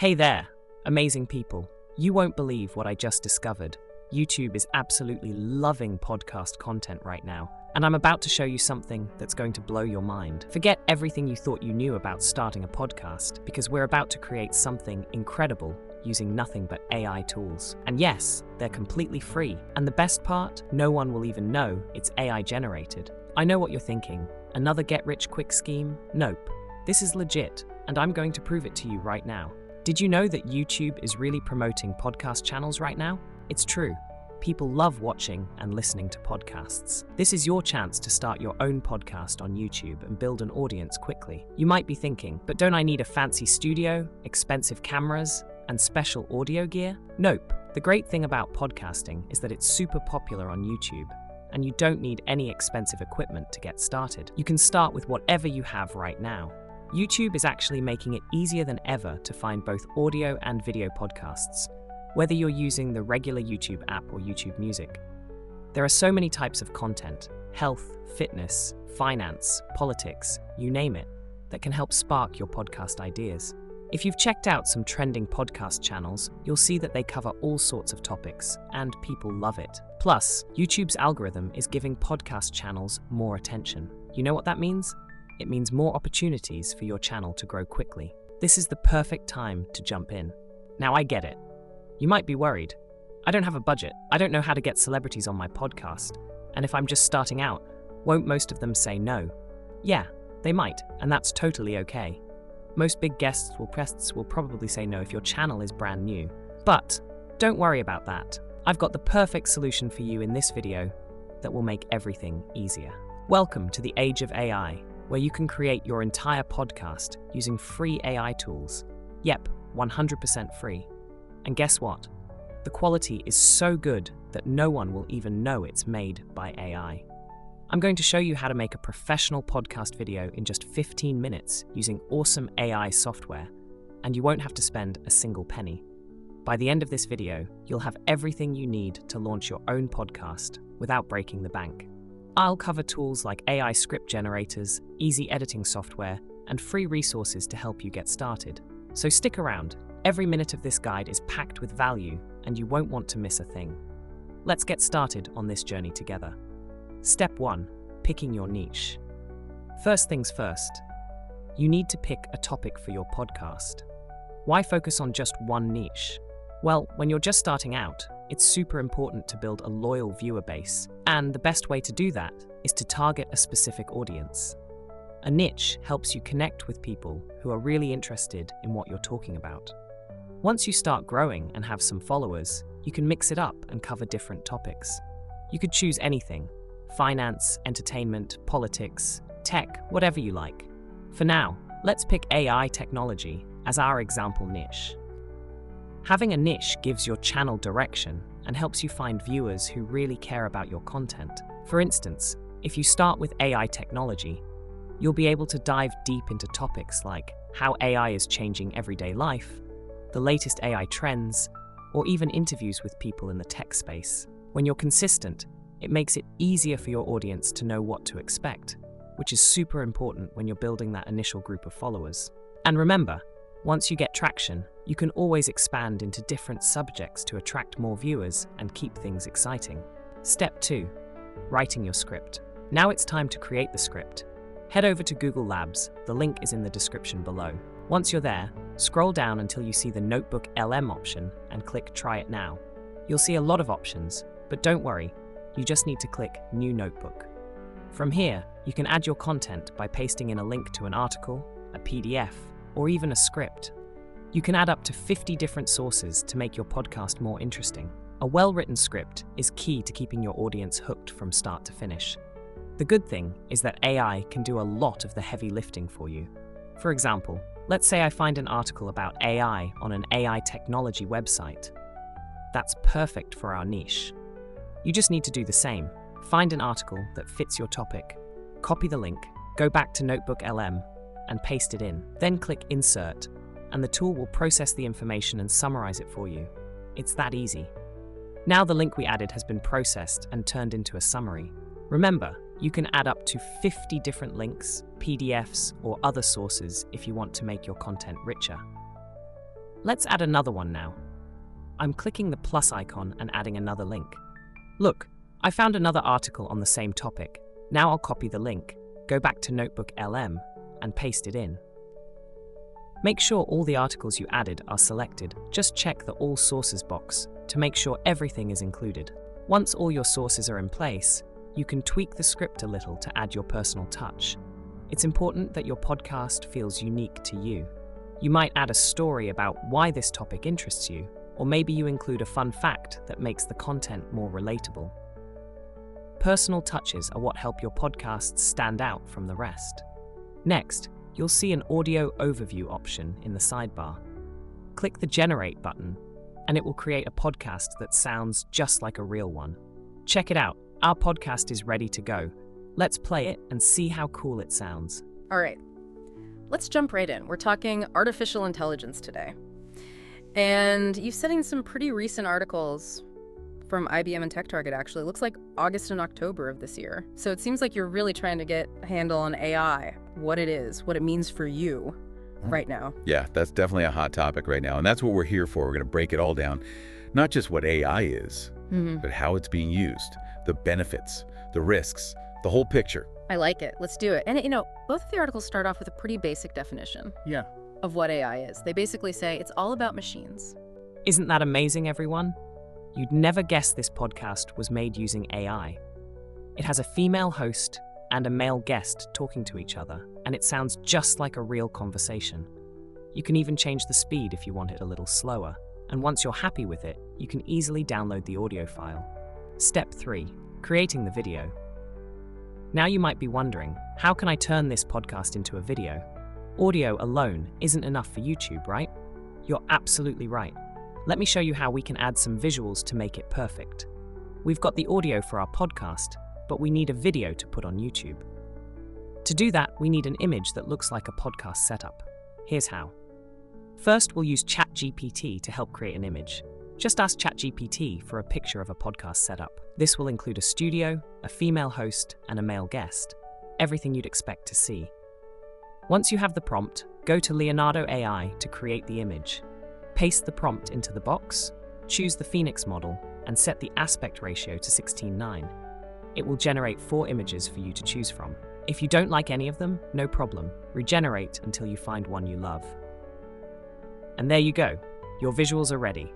Hey there, amazing people. You won't believe what I just discovered. YouTube is absolutely loving podcast content right now, and I'm about to show you something that's going to blow your mind. Forget everything you thought you knew about starting a podcast, because we're about to create something incredible using nothing but AI tools. And yes, they're completely free. And the best part, no one will even know it's AI generated. I know what you're thinking. Another get-rich-quick scheme? Nope. This is legit, and I'm going to prove it to you right now. Did you know that YouTube is really promoting podcast channels right now? It's true. People love watching and listening to podcasts. This is your chance to start your own podcast on YouTube and build an audience quickly. You might be thinking, but don't I need a fancy studio, expensive cameras, and special audio gear? Nope. The great thing about podcasting is that it's super popular on YouTube, and you don't need any expensive equipment to get started. You can start with whatever you have right now. YouTube is actually making it easier than ever to find both audio and video podcasts, whether you're using the regular YouTube app or YouTube Music. There are so many types of content, health, fitness, finance, politics, you name it, that can help spark your podcast ideas. If you've checked out some trending podcast channels, you'll see that they cover all sorts of topics, and people love it. Plus, YouTube's algorithm is giving podcast channels more attention. You know what that means? It means more opportunities for your channel to grow quickly. This is the perfect time to jump in. Now, I get it. You might be worried. I don't have a budget. I don't know how to get celebrities on my podcast. And if I'm just starting out, won't most of them say no? Yeah, they might, and that's totally okay. Most big guests will probably say no if your channel is brand new. But don't worry about that. I've got the perfect solution for you in this video that will make everything easier. Welcome to the age of AI, where you can create your entire podcast using free AI tools. Yep, 100% free. And guess what? The quality is so good that no one will even know it's made by AI. I'm going to show you how to make a professional podcast video in just 15 minutes using awesome AI software, and you won't have to spend a single penny. By the end of this video, you'll have everything you need to launch your own podcast without breaking the bank. I'll cover tools like AI script generators, easy editing software, and free resources to help you get started. So stick around. Every minute of this guide is packed with value, and you won't want to miss a thing. Let's get started on this journey together. Step 1. Picking your niche. First things first, you need to pick a topic for your podcast. Why focus on just one niche? Well, when you're just starting out, it's super important to build a loyal viewer base, and the best way to do that is to target a specific audience. A niche helps you connect with people who are really interested in what you're talking about. Once you start growing and have some followers, you can mix it up and cover different topics. You could choose anything: finance, entertainment, politics, tech, whatever you like. For now, let's pick AI technology as our example niche. Having a niche gives your channel direction and helps you find viewers who really care about your content. For instance, if you start with AI technology, you'll be able to dive deep into topics like how AI is changing everyday life, the latest AI trends, or even interviews with people in the tech space. When you're consistent, it makes it easier for your audience to know what to expect, which is super important when you're building that initial group of followers. And remember, once you get traction, you can always expand into different subjects to attract more viewers and keep things exciting. Step 2. Writing your script. Now it's time to create the script. Head over to Google Labs, the link is in the description below. Once you're there, scroll down until you see the Notebook LM option and click Try It Now. You'll see a lot of options, but don't worry, you just need to click New Notebook. From here, you can add your content by pasting in a link to an article, a PDF, or even a script. You can add up to 50 different sources to make your podcast more interesting. A well-written script is key to keeping your audience hooked from start to finish. The good thing is that AI can do a lot of the heavy lifting for you. For example, let's say I find an article about AI on an AI technology website. That's perfect for our niche. You just need to do the same. Find an article that fits your topic, copy the link, go back to Notebook LM, and paste it in. Then click Insert, and the tool will process the information and summarize it for you. It's that easy. Now the link we added has been processed and turned into a summary. Remember, you can add up to 50 different links, PDFs, or other sources if you want to make your content richer. Let's add another one now. I'm clicking the plus icon and adding another link. Look, I found another article on the same topic. Now I'll copy the link, go back to Notebook LM, and paste it in. Make sure all the articles you added are selected. Just check the All Sources box to make sure everything is included. Once all your sources are in place, you can tweak the script a little to add your personal touch. It's important that your podcast feels unique to you. You might add a story about why this topic interests you, or maybe you include a fun fact that makes the content more relatable. Personal touches are what help your podcasts stand out from the rest. Next, you'll see an audio overview option in the sidebar. Click the Generate button, and it will create a podcast that sounds just like a real one. Check it out. Our podcast is ready to go. Let's play it and see how cool it sounds. All right, let's jump right in. We're talking artificial intelligence today. And you've sent in some pretty recent articles from IBM and TechTarget, actually. It looks like August and October of this year. So it seems like you're really trying to get a handle on AI, what it is, what it means for you right now. Yeah, that's definitely a hot topic right now. And that's what we're here for. We're going to break it all down. Not just what AI is, but how it's being used, the benefits, the risks, the whole picture. I like it. Let's do it. And, both of the articles start off with a pretty basic definition of what AI is. They basically say it's all about machines. Isn't that amazing, everyone? You'd never guess this podcast was made using AI. It has a female host and a male guest talking to each other, and it sounds just like a real conversation. You can even change the speed if you want it a little slower, and once you're happy with it, you can easily download the audio file. Step 3. Creating the video. Now you might be wondering, how can I turn this podcast into a video? Audio alone isn't enough for YouTube, right? You're absolutely right. Let me show you how we can add some visuals to make it perfect. We've got the audio for our podcast, but we need a video to put on YouTube. To do that, we need an image that looks like a podcast setup. Here's how. First, we'll use ChatGPT to help create an image. Just ask ChatGPT for a picture of a podcast setup. This will include a studio, a female host, and a male guest. Everything you'd expect to see. Once you have the prompt, go to Leonardo AI to create the image. Paste the prompt into the box, choose the Phoenix model, and set the aspect ratio to 16:9. It will generate 4 images for you to choose from. If you don't like any of them, no problem. Regenerate until you find one you love. And there you go. Your visuals are ready.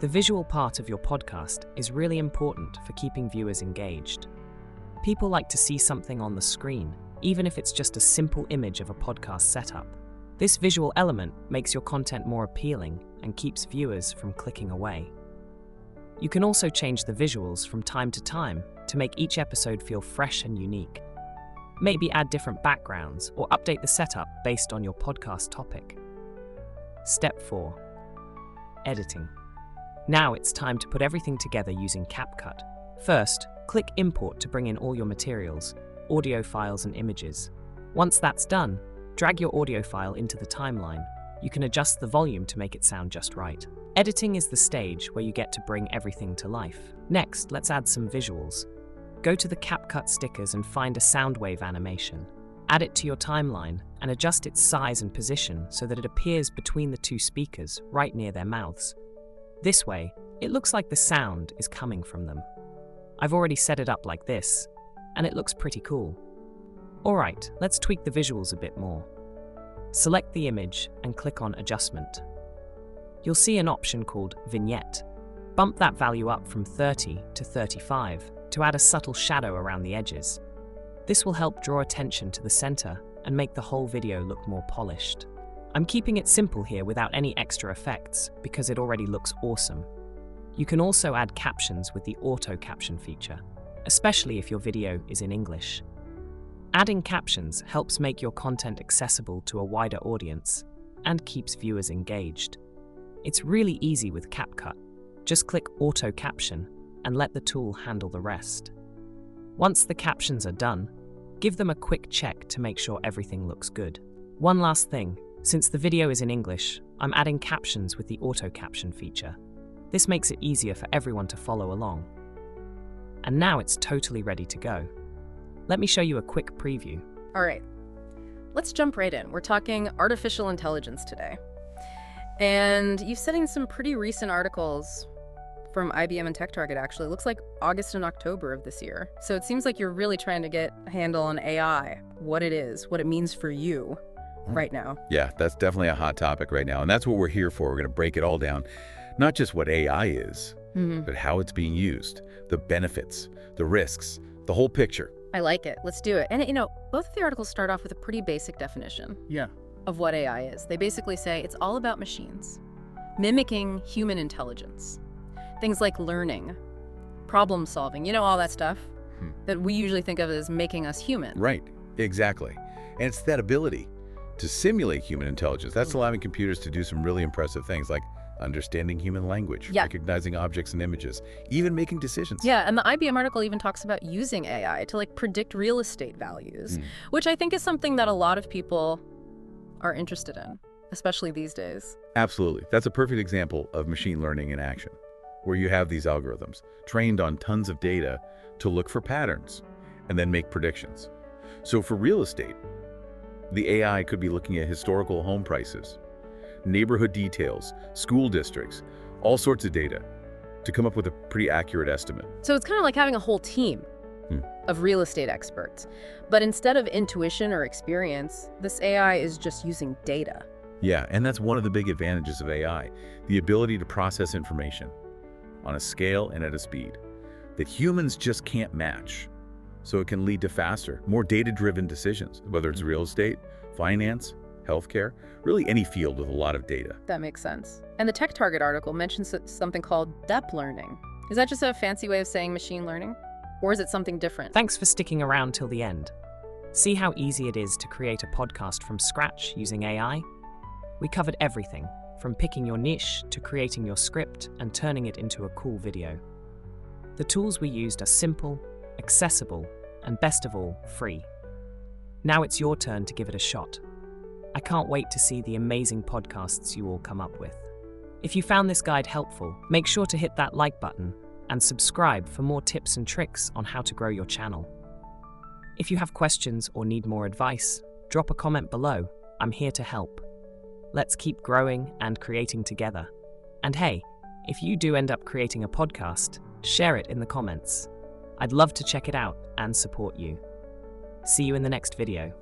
The visual part of your podcast is really important for keeping viewers engaged. People like to see something on the screen, even if it's just a simple image of a podcast setup. This visual element makes your content more appealing and keeps viewers from clicking away. You can also change the visuals from time to time to make each episode feel fresh and unique. Maybe add different backgrounds or update the setup based on your podcast topic. Step 4. Editing. Now it's time to put everything together using CapCut. First, click Import to bring in all your materials, audio files and images. Once that's done, drag your audio file into the timeline. You can adjust the volume to make it sound just right. Editing is the stage where you get to bring everything to life. Next, let's add some visuals. Go to the CapCut stickers and find a sound wave animation. Add it to your timeline and adjust its size and position so that it appears between the 2 speakers, right near their mouths. This way, it looks like the sound is coming from them. I've already set it up like this, and it looks pretty cool. Alright, let's tweak the visuals a bit more. Select the image and click on Adjustment. You'll see an option called Vignette. Bump that value up from 30 to 35 to add a subtle shadow around the edges. This will help draw attention to the center and make the whole video look more polished. I'm keeping it simple here without any extra effects because it already looks awesome. You can also add captions with the auto caption feature, especially if your video is in English. Adding captions helps make your content accessible to a wider audience and keeps viewers engaged. It's really easy with CapCut. Just click Auto Caption and let the tool handle the rest. Once the captions are done, give them a quick check to make sure everything looks good. One last thing, since the video is in English, I'm adding captions with the auto caption feature. This makes it easier for everyone to follow along. And now it's totally ready to go. Let me show you a quick preview. All right, let's jump right in. We're talking artificial intelligence today. And you've studied some pretty recent articles from IBM and TechTarget, actually. It looks like August and October of this year. So it seems like you're really trying to get a handle on AI, what it is, what it means for you right now. Yeah, that's definitely a hot topic right now. And that's what we're here for. We're going to break it all down. Not just what AI is, but how it's being used, the benefits, the risks, the whole picture. I like it. Let's do it. And, both of the articles start off with a pretty basic definition of what AI is. They basically say it's all about machines, mimicking human intelligence. Things like learning, problem solving, all that stuff that we usually think of as making us human. Right, exactly. And it's that ability to simulate human intelligence. That's allowing computers to do some really impressive things like understanding human language, recognizing objects and images, even making decisions. Yeah, and the IBM article even talks about using AI to predict real estate values, which I think is something that a lot of people are interested in, especially these days. Absolutely. That's a perfect example of machine learning in action, where you have these algorithms trained on tons of data to look for patterns and then make predictions. So for real estate, the AI could be looking at historical home prices, neighborhood details, school districts, all sorts of data to come up with a pretty accurate estimate. So it's kind of like having a whole team of real estate experts. But instead of intuition or experience, this AI is just using data. Yeah, and that's one of the big advantages of AI, the ability to process information on a scale and at a speed that humans just can't match. So it can lead to faster, more data-driven decisions, whether it's real estate, finance, healthcare, really any field with a lot of data. That makes sense. And the TechTarget article mentions something called depth learning. Is that just a fancy way of saying machine learning? Or is it something different? Thanks for sticking around till the end. See how easy it is to create a podcast from scratch using AI? We covered everything, from picking your niche to creating your script and turning it into a cool video. The tools we used are simple, accessible, and best of all, free. Now it's your turn to give it a shot. I can't wait to see the amazing podcasts you all come up with. If you found this guide helpful, make sure to hit that like button and subscribe for more tips and tricks on how to grow your channel. If you have questions or need more advice, drop a comment below. I'm here to help. Let's keep growing and creating together. And hey, if you do end up creating a podcast, share it in the comments. I'd love to check it out and support you. See you in the next video.